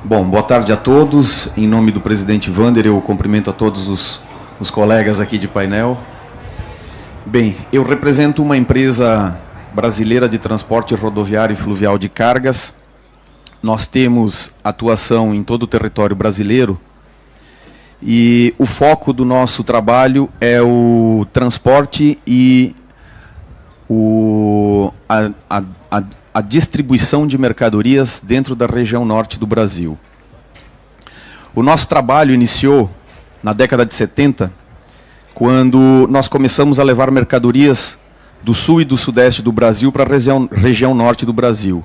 Bom, boa tarde a todos. Em nome do presidente Wander, eu cumprimento a todos os colegas aqui de painel. Bem, eu represento uma empresa brasileira de transporte rodoviário e fluvial de cargas. Nós temos atuação em todo o território brasileiro e o foco do nosso trabalho é o transporte e a distribuição de mercadorias dentro da região norte do Brasil. O nosso trabalho iniciou na década de 70, quando nós começamos a levar mercadorias do sul e do sudeste do Brasil para a região norte do Brasil.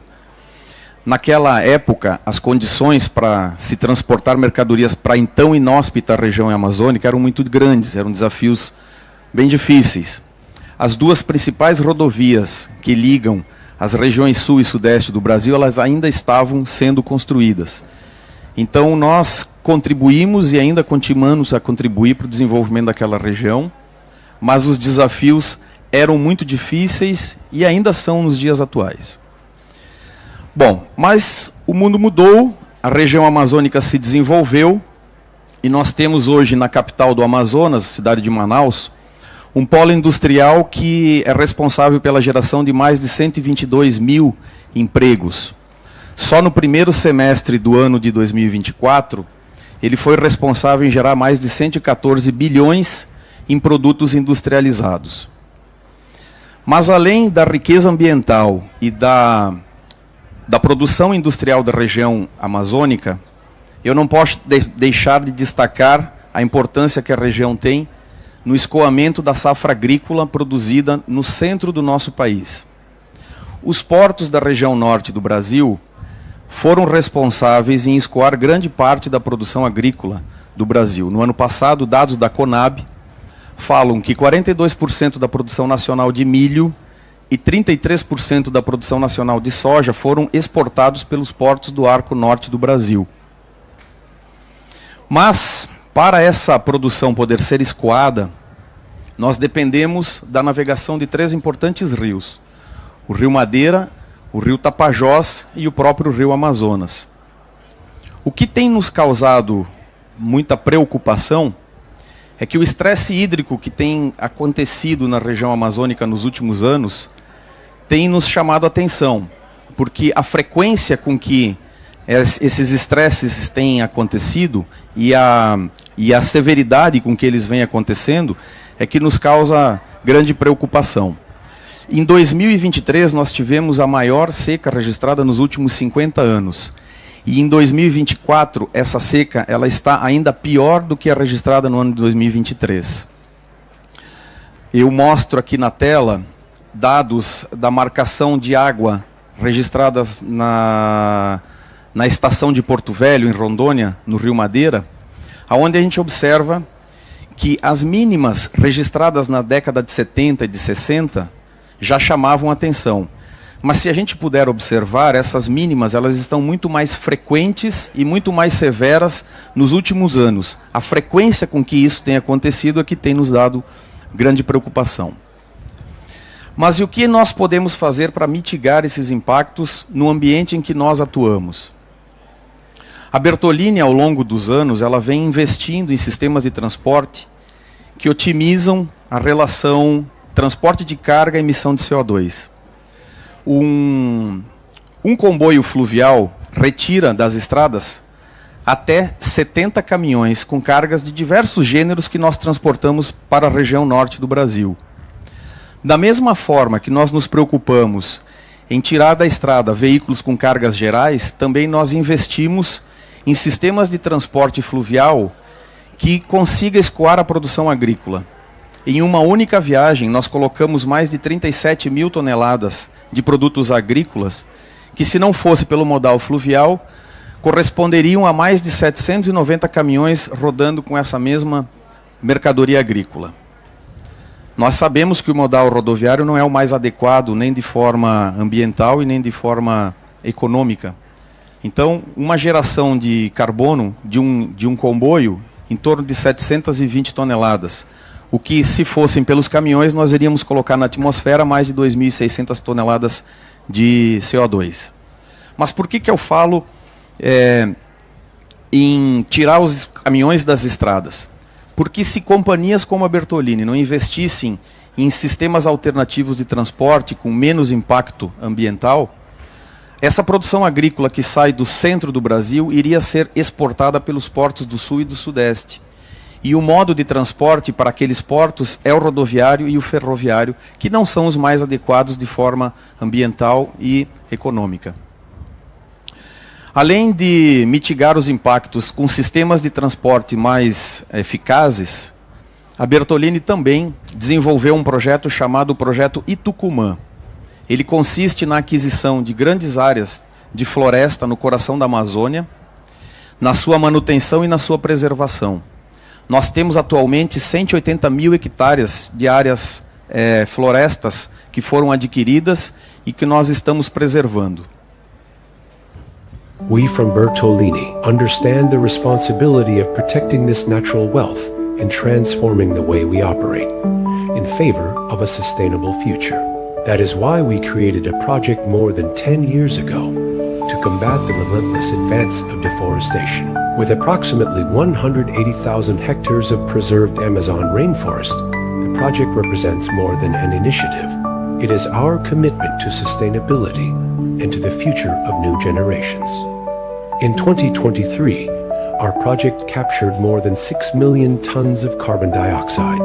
Naquela época, as condições para se transportar mercadorias para a então inóspita região amazônica eram muito grandes, eram desafios bem difíceis. As duas principais rodovias que ligam as regiões sul e sudeste do Brasil, elas ainda estavam sendo construídas. Então nós contribuímos e ainda continuamos a contribuir para o desenvolvimento daquela região, mas os desafios eram muito difíceis e ainda são nos dias atuais. Bom, mas o mundo mudou, a região amazônica se desenvolveu e nós temos hoje na capital do Amazonas, cidade de Manaus, um polo industrial que é responsável pela geração de mais de 122 mil empregos. Só no primeiro semestre do ano de 2024, ele foi responsável em gerar mais de 114 bilhões em produtos industrializados. Mas além da riqueza ambiental e da produção industrial da região amazônica, eu não posso deixar de destacar a importância que a região tem no escoamento da safra agrícola produzida no centro do nosso país. Os portos da região norte do Brasil foram responsáveis em escoar grande parte da produção agrícola do Brasil. No ano passado, dados da Conab falam que 42% da produção nacional de milho e 33% da produção nacional de soja foram exportados pelos portos do arco norte do Brasil. Mas para essa produção poder ser escoada, nós dependemos da navegação de três importantes rios: o Rio Madeira, o Rio Tapajós e o próprio Rio Amazonas. O que tem nos causado muita preocupação é que o estresse hídrico que tem acontecido na região amazônica nos últimos anos tem nos chamado a atenção, porque a frequência com que esses estresses têm acontecido e a severidade com que eles vêm acontecendo é que nos causa grande preocupação. Em 2023 nós tivemos a maior seca registrada nos últimos 50 anos. E em 2024 essa seca ela está ainda pior do que a registrada no ano de 2023. Eu mostro aqui na tela dados da marcação de água registradas na estação de Porto Velho, em Rondônia, no Rio Madeira, onde a gente observa que as mínimas registradas na década de 70 e de 60 já chamavam atenção. Mas se a gente puder observar, essas mínimas elas estão muito mais frequentes e muito mais severas nos últimos anos. A frequência com que isso tem acontecido é que tem nos dado grande preocupação. Mas e o que nós podemos fazer para mitigar esses impactos no ambiente em que nós atuamos? A Bertolini, ao longo dos anos, ela vem investindo em sistemas de transporte que otimizam a relação transporte de carga e emissão de CO2. Um comboio fluvial retira das estradas até 70 caminhões com cargas de diversos gêneros que nós transportamos para a região norte do Brasil. Da mesma forma que nós nos preocupamos em tirar da estrada veículos com cargas gerais, também nós investimos em sistemas de transporte fluvial que consiga escoar a produção agrícola. Em uma única viagem, nós colocamos mais de 37 mil toneladas de produtos agrícolas, que se não fosse pelo modal fluvial, corresponderiam a mais de 790 caminhões rodando com essa mesma mercadoria agrícola. Nós sabemos que o modal rodoviário não é o mais adequado, nem de forma ambiental e nem de forma econômica. Então, uma geração de carbono de um comboio, em torno de 720 toneladas. O que, se fossem pelos caminhões, nós iríamos colocar na atmosfera mais de 2.600 toneladas de CO2. Mas por que eu falo em tirar os caminhões das estradas. Porque se companhias como a Bertolini não investissem em sistemas alternativos de transporte com menos impacto ambiental, essa produção agrícola que sai do centro do Brasil iria ser exportada pelos portos do sul e do sudeste. E o modo de transporte para aqueles portos é o rodoviário e o ferroviário, que não são os mais adequados de forma ambiental e econômica. Além de mitigar os impactos com sistemas de transporte mais eficazes, a Bertolini também desenvolveu um projeto chamado Projeto Itucumã. Ele consiste na aquisição de grandes áreas de floresta no coração da Amazônia, na sua manutenção e na sua preservação. Nós temos atualmente 180 mil hectares de áreas florestas que foram adquiridas e que nós estamos preservando. We from Bertolini understand the responsibility of protecting this natural wealth and transforming the way we operate in favor of a sustainable future. That is why we created a project more than 10 years ago to combat the relentless advance of deforestation. With approximately 180,000 hectares of preserved Amazon rainforest, the project represents more than an initiative. It is our commitment to sustainability and to the future of new generations. In 2023, our project captured more than 6 million tons of carbon dioxide,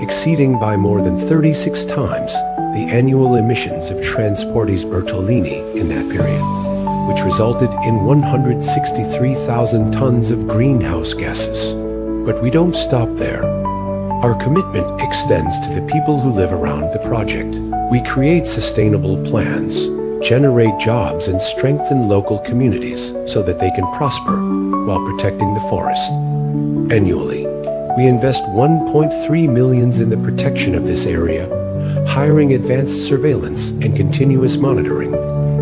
exceeding by more than 36 times the annual emissions of Transportes Bertolini in that period, which resulted in 163,000 tons of greenhouse gases. But we don't stop there. Our commitment extends to the people who live around the project. We create sustainable plans, generate jobs, and strengthen local communities so that they can prosper while protecting the forest. Annually, we invest 1.3 million in the protection of this area, hiring advanced surveillance and continuous monitoring,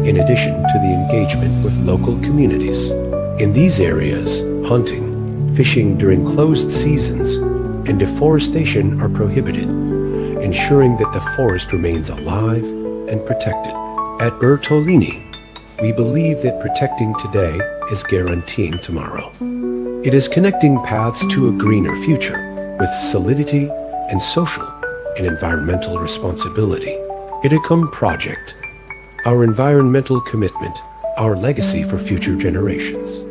in addition to the engagement with local communities. In these areas, hunting, fishing during closed seasons, and deforestation are prohibited, ensuring that the forest remains alive and protected. At Bertolini, we believe that protecting today is guaranteeing tomorrow. It is connecting paths to a greener future with solidity and social and environmental responsibility. Iticum Project, our environmental commitment, our legacy for future generations.